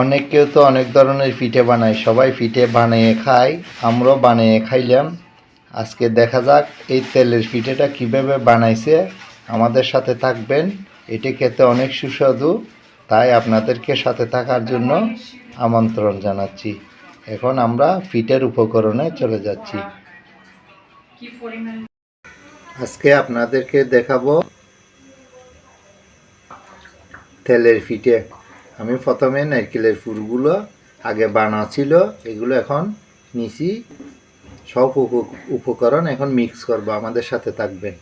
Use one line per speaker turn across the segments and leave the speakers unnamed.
অনেকেও তো অনেক ধরনের পিঠে বানায়, সবাই পিঠে বানিয়ে খায়, আমরাও বানিয়ে খাইলাম। আজকে দেখা যাক এই তেলের পিঠেটা কিভাবে বানাইছে। আমাদের সাথে থাকবেন, এটি খেতে অনেক সুস্বাদু, তাই আপনাদেরকে সাথে থাকার জন্য আমন্ত্রণ জানাচ্ছি। এখন আমরা পিঠের উপকরণে চলে যাচ্ছি। আজকে আপনাদেরকে দেখাবো তেলের পিঠে। আমি প্রথমে নারকেলের পুরগুলো আগে বানা ছিল, এগুলো এখন নিছি। সব উপকরণ এখন মিক্স করবো, আমাদের সাথে থাকবেন।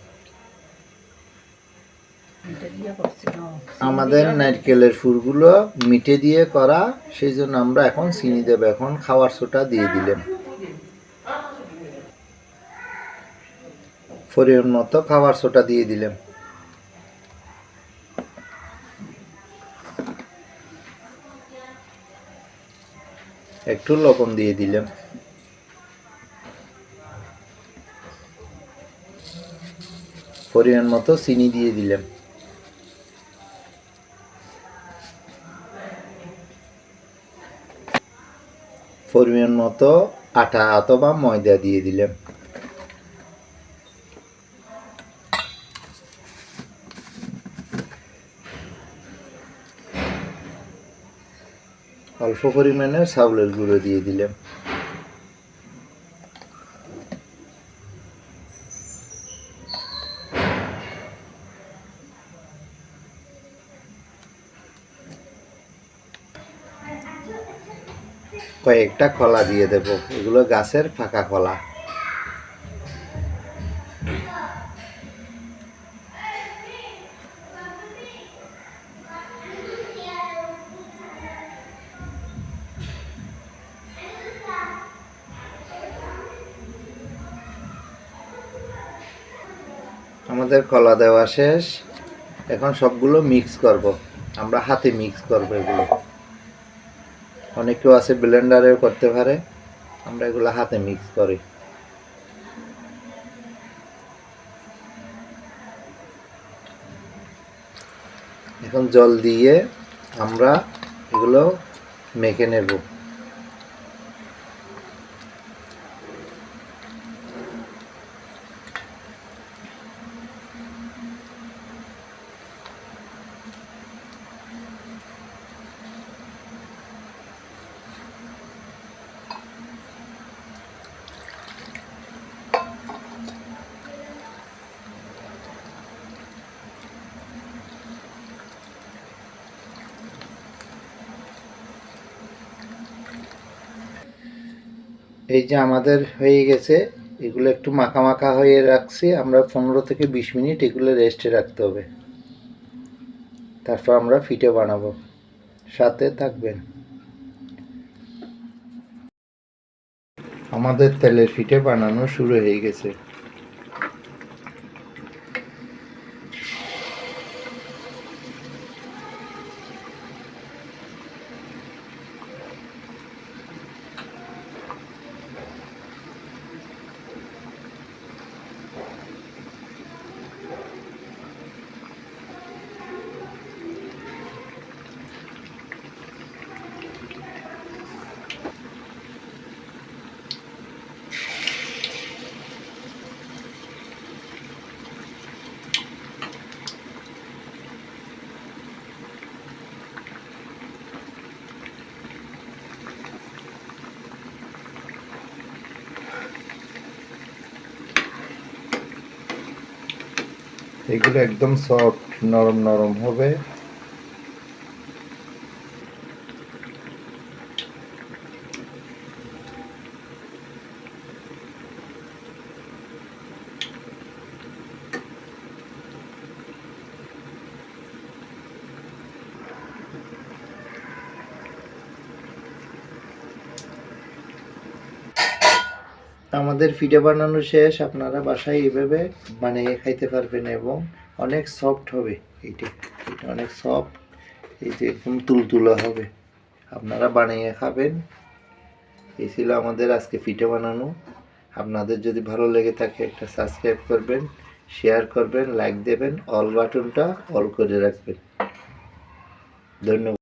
আমাদের নারকেলের ফুলগুলো মিঠে দিয়ে করা, সেই জন্য আমরা এখন চিনি দেব। এখন খাওয়ার সোটা দিয়ে দিলাম, পরিমাণ মতো খাওয়ার সোটা দিয়ে দিলাম। একটু লবণ দিয়ে দিলাম। পরিমাণ মতো চিনি দিয়ে দিলাম। পরিমাণ মতো আটা অথবা ময়দা দিয়ে দিলাম। অল্প পরিমাণে চাউলের গুঁড়ো দিয়ে দিলাম। কয়েকটা কলা দিয়ে দেব, এগুলো গাছের ফাঁকা কলা। আমাদের কলা দেওয়া শেষ, এখন সবগুলো মিক্স করব। আমরা হাতে মিক্স করব এগুলো। অনেকেও আছে ব্লেন্ডারেও করতে পারে, আমরা এগুলো হাতে মিক্স করি। এখন জল দিয়ে আমরা এগুলো মেখে নেব। এই যে আমাদের হয়ে গেছে, এগুলো একটু মাখা মাখা হয়ে রাখছি। আমরা 15 থেকে 20 মিনিট এগুলো রেস্টে রাখতে হবে, তারপর আমরা পিঠে বানাবো। সাথে থাকবেন। আমাদের তেলের পিঠে বানানো শুরু হয়ে গেছে। এগুলো একদম সফট, নরম নরম হবে। আমাদের পিঠে বানানো শেষ। আপনারা বাসায় এইভাবে বানিয়ে খাইতে পারবেন এবং অনেক সফট হবে। এটা অনেক সফট, এই যে একদম তুলতুলা হবে। আপনারা বানিয়ে খাবেন। এই ছিল আমাদের আজকে পিঠে বানানো। আপনাদের যদি ভালো লেগে থাকে একটা সাবস্ক্রাইব করবেন, শেয়ার করবেন, লাইক দেবেন, অল বাটনটা অল করে রাখবেন। ধন্যবাদ।